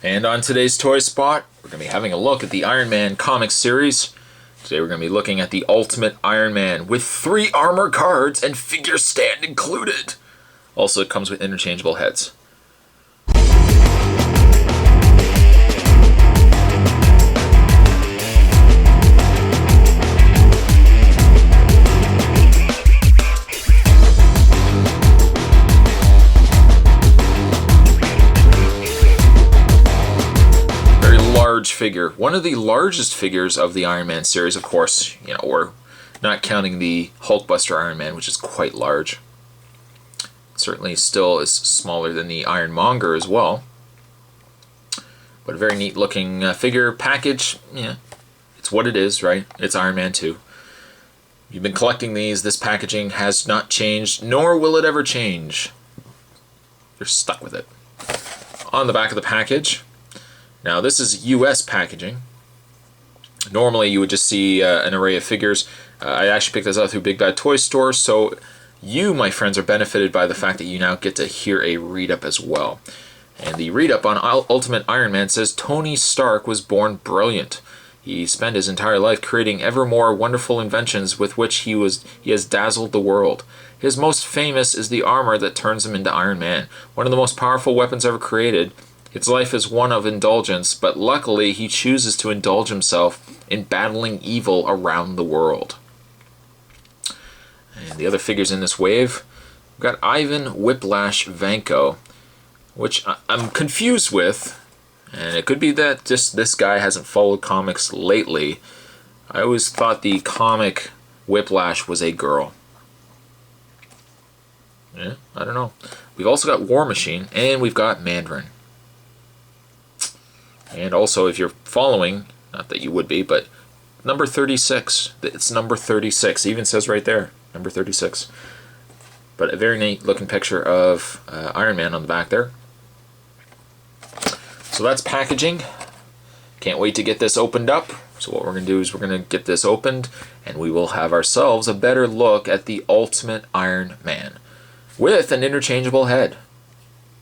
And on today's Toy Spot, we're going to be having a look at the Iron Man comic series. Today we're going to be looking at the Ultimate Iron Man with 3 armor cards and figure stand included. Also, it comes with interchangeable heads. Large figure. One of the largest figures of the Iron Man series, of course. We're not counting the Hulkbuster Ironman, which is quite large. Certainly still is smaller than the Ironmonger as well. But a very neat looking figure package. Yeah, it's what it is, right? It's Iron Man 2. You've been collecting these. This packaging has not changed, nor will it ever change. You're stuck with it. On the back of the package, now this is US packaging. Normally you would just see an array of figures. I actually picked this up through Big Bad Toy Store, so you, my friends, are benefited by the fact that you now get to hear a read-up as well. And the read-up on Ultimate Iron Man says, Tony Stark was born brilliant. He spent his entire life creating ever more wonderful inventions with which he has dazzled the world. His most famous is the armor that turns him into Iron Man, one of the most powerful weapons ever created. His life is one of indulgence, but luckily he chooses to indulge himself in battling evil around the world. And the other figures in this wave, we've got Ivan Whiplash Vanko, which I'm confused with, and it could be that just this guy hasn't followed comics lately. I always thought the comic Whiplash was a girl. Yeah, I don't know. We've also got War Machine, and we've got Mandarin. And also, if you're following, not that you would be, but number 36. It's number 36. It even says right there, number 36. But a very neat looking picture of Iron Man on the back there. So that's packaging. Can't wait to get this opened up. So what we're going to do is we're going to get this opened, and we will have ourselves a better look at the Ultimate Iron Man with an interchangeable head.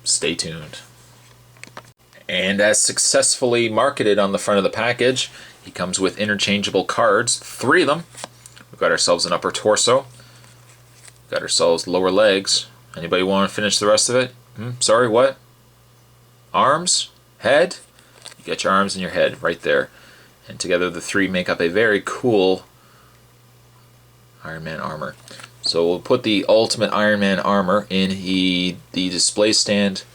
Stay tuned. And as successfully marketed on the front of the package, he comes with interchangeable cards, 3 of them. We've got ourselves an upper torso. Got ourselves lower legs. Anybody want to finish the rest of it? Sorry, what? Arms? Head? You got your arms and your head right there. And together the 3 make up a very cool Iron Man armor. So we'll put the Ultimate Iron Man armor in the display stand.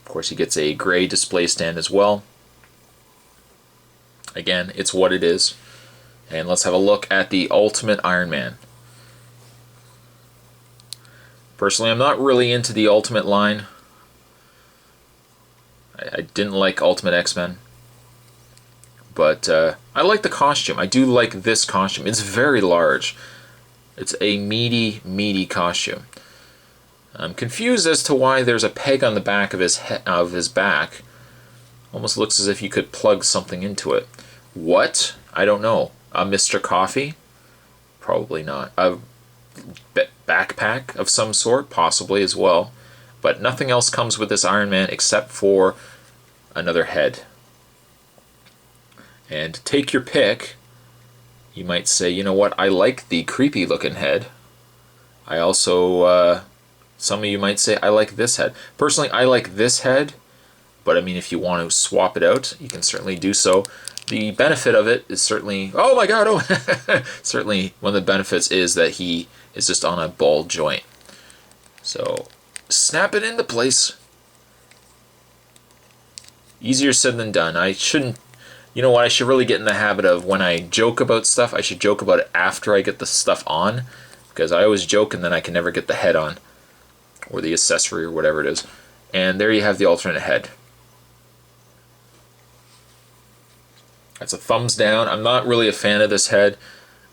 Of course, he gets a gray display stand as well. Again, it's what it is. And let's have a look at the Ultimate Iron Man. Personally, I'm not really into the Ultimate line. I didn't like Ultimate X-Men. But I like the costume. I do like this costume. It's very large. It's a meaty costume. I'm confused as to why there's a peg on the back of his back. Almost looks as if you could plug something into it. What? I don't know. A Mr. Coffee? Probably not. A backpack of some sort? Possibly as well. But nothing else comes with this Iron Man except for another head. And take your pick. You might say, you know what, I like the creepy looking head. I also... some of you might say, I like this head. Personally, I like this head, but I mean, if you want to swap it out, you can certainly do so. The benefit of it is certainly, oh my god, oh! Certainly, one of the benefits is that he is just on a ball joint. So, snap it into place. Easier said than done. I shouldn't, you know what, I should really get in the habit of when I joke about stuff, I should joke about it after I get the stuff on, because I always joke and then I can never get the head on. Or the accessory or whatever it is. And there you have the alternate head. That's a thumbs down. I'm not really a fan of this head,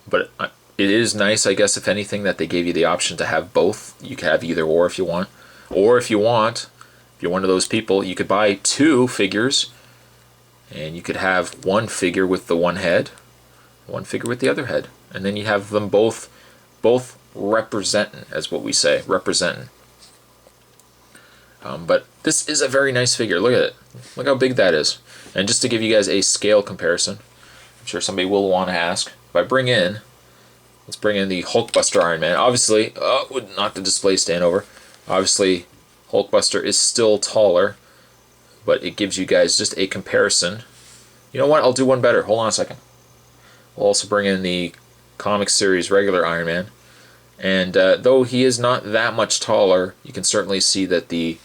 but it is nice, I guess, if anything, that they gave you the option to have both. You can have either or if you want. Or if you're one of those people, you could buy 2 figures, and you could have one figure with the one head, one figure with the other head. And then you have them both representing, as what we say, representing. But this is a very nice figure. Look at it. Look how big that is. And just to give you guys a scale comparison, I'm sure somebody will want to ask. If I bring in, let's bring in the Hulkbuster Ironman. Obviously, would knock the display stand over. Obviously, Hulkbuster is still taller, but it gives you guys just a comparison. You know what? I'll do one better. Hold on a second. We'll also bring in the comic series regular Iron Man. And though he is not that much taller, you can certainly see that the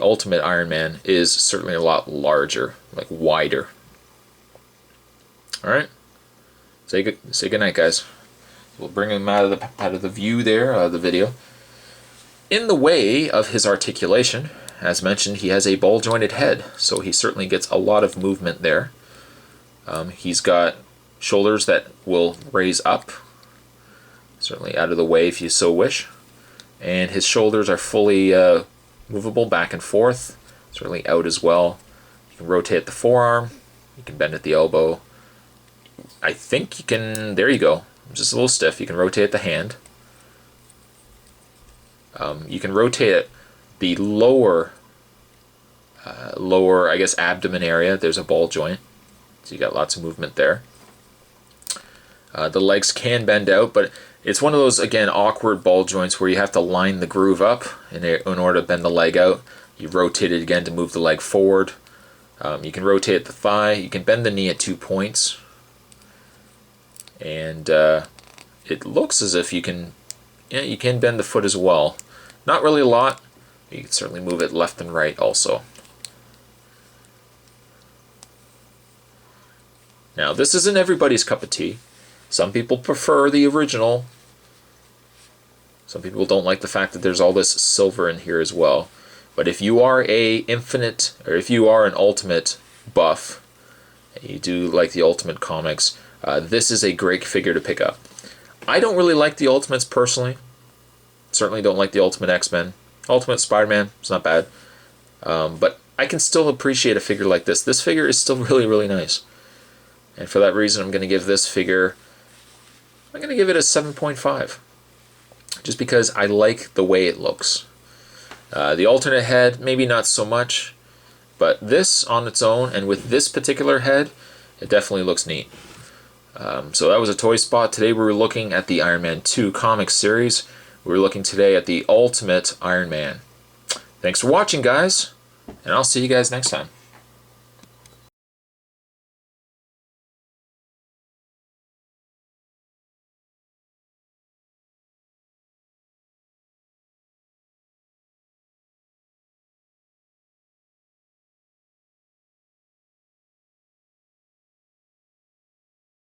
Ultimate Iron Man is certainly a lot larger, like wider. All right, say good night, guys. We'll bring him out of the view there, the video. In the way of his articulation, as mentioned, he has a ball-jointed head, so he certainly gets a lot of movement there. He's got shoulders that will raise up, certainly out of the way if you so wish, and his shoulders are fully movable back and forth, certainly out as well. You can rotate the forearm, you can bend at the elbow. I think you can, there you go, just a little stiff. You can rotate the hand. You can rotate the lower, I guess, abdomen area. There's a ball joint, so you got lots of movement there. The legs can bend out, but it's one of those, again, awkward ball joints where you have to line the groove up in order to bend the leg out. You rotate it again to move the leg forward. You can rotate the thigh. You can bend the knee at 2 points. And it looks as if you can bend the foot as well. Not really a lot. You can certainly move it left and right also. Now, this isn't everybody's cup of tea. Some people prefer the original. Some people don't like the fact that there's all this silver in here as well. But if you are if you are an Ultimate buff, and you do like the Ultimate comics, this is a great figure to pick up. I don't really like the Ultimates personally. Certainly don't like the Ultimate X-Men. Ultimate Spider-Man, it's not bad. But I can still appreciate a figure like this. This figure is still really, really nice. And for that reason, I'm going to give this figure, I'm going to give it a 7.5. Just because I like the way it looks. The alternate head, maybe not so much. But this on its own, and with this particular head, it definitely looks neat. So that was a Toy Spot. Today we were looking at the Iron Man 2 comic series. We were looking today at the Ultimate Iron Man. Thanks for watching, guys, and I'll see you guys next time.